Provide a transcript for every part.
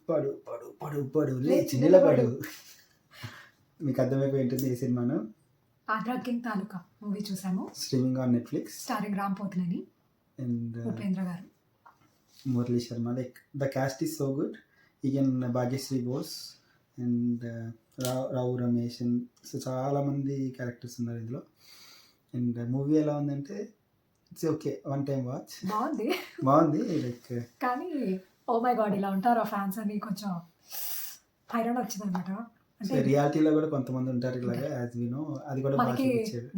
పడు పడు పడు పడు లేచి నిలబడు. మీకు అర్థమైపోయి ఉంటుంది ఈ సినిమాను. ఆంధ్రా కింగ్ తాలూకా మూవీ చూసాము, streaming on Netflix. Starring Ram Pothineni and Upendra garu, Murali Sharma. Like the cast is so good. ఈగన్ Bhagyashri Borse and Rao Ramesh and so చాలామంది క్యారెక్టర్స్ ఉన్నారు ఇందులో. అండ్ మూవీ ఎలా ఉందంటే it's okay, one time watch. బాగుంది లైక్. కానీ ఓ మై గాడ్ ఇలా ఉంటారు ఫ్యాన్స్ అని కొంచెం హైరాణ వచ్చింది అనమాట. అంటే రియాలిటీలో కూడా కొంతమంది ఉంటారు ఇలాగా, యాజ్ వి నో. అది కూడా మనకి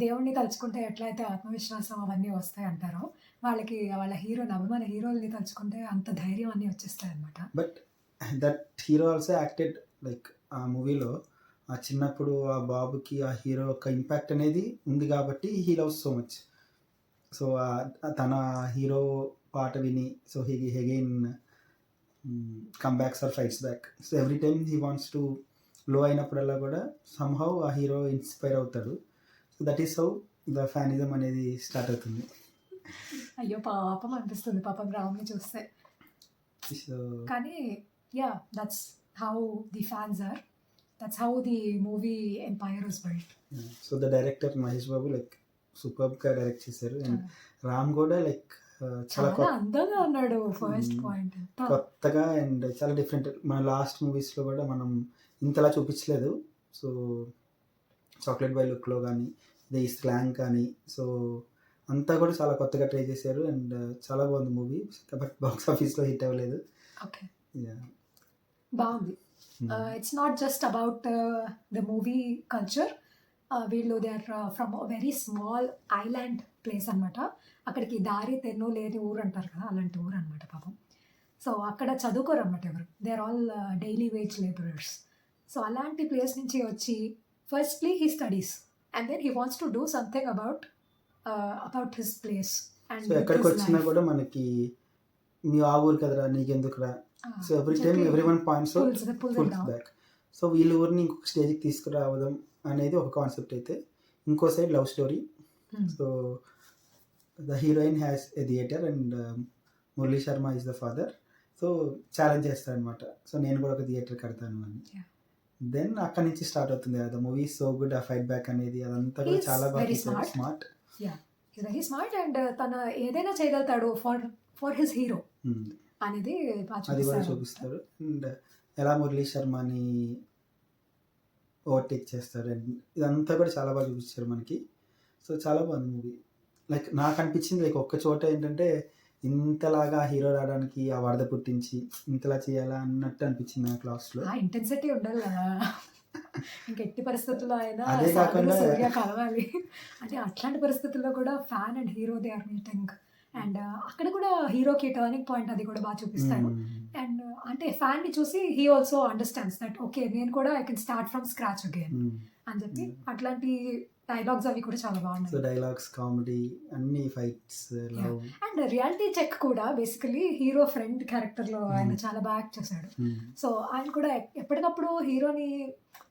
దేవుణ్ణి తలుచుకుంటే ఎట్లయితే ఆత్మవిశ్వాసం అవన్నీ వస్తాయి అంటారో, వాళ్ళకి వాళ్ళ హీరోని అభిమాన హీరోల్ని తలుచుకుంటే అంత ధైర్యం అన్నీ వచ్చేస్తాయి అనమాట. But that hero also acted like ఆ మూవీలో ఆ చిన్నప్పుడు ఆ బాబుకి ఆ హీరో యొక్క ఇంపాక్ట్ అనేది ఉంది కాబట్టి he loves so much. So తన హీరో పాట విని so he again come backs or fights back. So every time he wants to low అయినప్పుడల్లా కూడా సమ్హౌ ఆ హీరో ఇన్స్పైర్ అవుతాడు. So that is how the fanism అనేది స్టార్ట్ అవుతుంది. అయ్యో పాపం అనిపిస్తుంది పాపం రామ్ని చూస్తే. కానీ yeah, that's how the fans are, that's how the movie empire was built. So the director Mahesh Babu like సూపర్గా డైరెక్ట్ చేశారు. అండ్ రామ్ కూడా లైక్ చాలా అందంగా ఉన్నాడు. ఫస్ట్ పాయింట్ కొత్తగా అండ్ చాలా డిఫరెంట్. మన లాస్ట్ మూవీస్లో కూడా మనం ఇంతలా చూపించలేదు. సో చాక్లెట్ బాయ్ లుక్లో కానీ ది స్లాంగ్ కానీ సో అంతా కూడా చాలా కొత్తగా ట్రై చేశారు. అండ్ చాలా బాగుంది మూవీ. బట్ బాక్స్ ఆఫీస్లో హిట్ అవ్వలేదు. ఓకే, బాగుంది. It's not just about the movie culture. వీళ్ళు they are from very small island place అనమాట. అక్కడికి దారి తెన్ను లేని ఊరు అంటారు కదా, అలాంటి ఊరు అనమాట పాపం. సో అక్కడ చదువుకోరు అనమాట ఎవరు, they are all daily wage labourers. So అలాంటి ప్లేస్ నుంచి వచ్చి firstly he studies and then he wants to do something about his place. So ఎక్కడికి వచ్చినా కూడా మనకి మీ ఆ ఊరు కదరా నీకెందుకురా, so every time every one points back. So వీళ్ళ ఊరిని ఇంకొక స్టేజ్కి తీసుకురావడం అనేది ఒక కాన్సెప్ట్ అయితే, ఇంకో side love story. So the heroine has a theatre and Murali Sharma is the father. So challenge చేస్తారనమాట, సో నేను కూడా ఒక థియేటర్ కడతాను అని. దెన్ అక్కడి నుంచి స్టార్ట్ అవుతుంది కదా మూవీ. సో గుడ్ ఆ ఫైట్ బ్యాక్ అనేది అదంతా కూడా చాలా బాగా స్మార్ట్. వెరీ స్మార్ట్ అండ్ తన ఏదైనా చేయగలుగుతాడు ఫర్ హిస్ హీరో అనేది అది కూడా చూపిస్తారు. అండ్ ఎలా మురళీ శర్మని ఓవర్టేక్ చేస్తారు అండ్ ఇదంతా కూడా చాలా బాగా చూపించారు మనకి. సో చాలా బాగుంది మూవీ. లైక్ నాకు అనిపించింది లైక్ ఒక్క చోట ఏంటంటే ఇంతలాగా హీరో రావడానికి ఆ వరద పుట్టించి ఇంతలా చేయాలా అన్నట్టు అనిపించింది నాకు లాస్ట్లో. ఇంటెన్సిటీ ఉండాలి కదా, ఇంకెట్టి పరిస్థితుల్లో అయినా అదే కాకుండా కలవాలి అంటే అట్లాంటి పరిస్థితుల్లో కూడా fan and hero they are meeting. And అక్కడ కూడా హీరోకి టర్నింగ్ పాయింట్ అది కూడా బాగా చూపిస్తాడు. అండ్ అంటే ఫ్యాన్ ని చూసి he also understands that okay నేను కూడా I can start from scratch again అని చెప్పి అట్లాంటి డైలాగ్స్ అవి కూడా చాలా బాగున్నాయి. సో డైలాగ్స్, కామెడీ, అన్ని fights, love and reality check కూడా బేసికలీ హీరో ఫ్రెండ్ క్యారెక్టర్ లో ఆయన చాలా బాగా యాక్ట్ చేశాడు. సో ఆయన కూడా ఎప్పటికప్పుడు హీరోని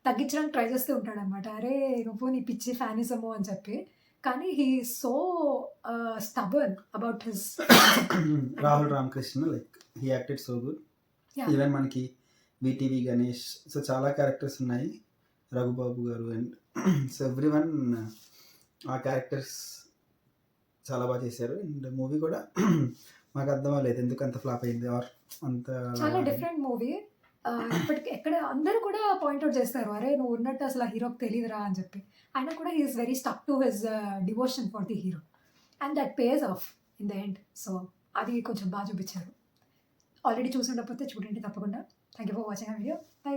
తగ్గించడానికి ట్రై చేస్తూ ఉంటాడు అనమాట. అరే నువ్వు నీ పిచ్చి ఫ్యానిజము అని చెప్పి. కానీ he so stubborn about his. Rahul Ramakrishna like he acted so good. Even మనకి విటివి గణేష్, సో చాలా క్యారెక్టర్స్ ఉన్నాయి, రఘుబాబు గారు అండ్ సో ఎవ్రీ వన్ ఆ క్యారెక్టర్స్ చాలా బాగా చేశారు. అండ్ మూవీ కూడా మాకు అర్థం అవ్వలేదు ఎందుకు అంత ఫ్లాప్ అయింది ఆర్ అంత. చాలా డిఫరెంట్ మూవీ. ఇప్పటికి ఎక్కడ అందరూ కూడా పాయింట్అవుట్ చేస్తారు అరే నువ్వు ఉన్నట్టు అసలు ఆ హీరోకి తెలియదురా అని చెప్పి. అయినా కూడా he is very stuck to his devotion for the hero and that pays off in the end. So అది కొంచెం బాగా చూపించారు. ఆల్రెడీ చూసి ఉండకపోతే చూడండి తప్పకుండా. థ్యాంక్ యూ ఫర్ వాచింగ్ ఆ వీడియో. బై.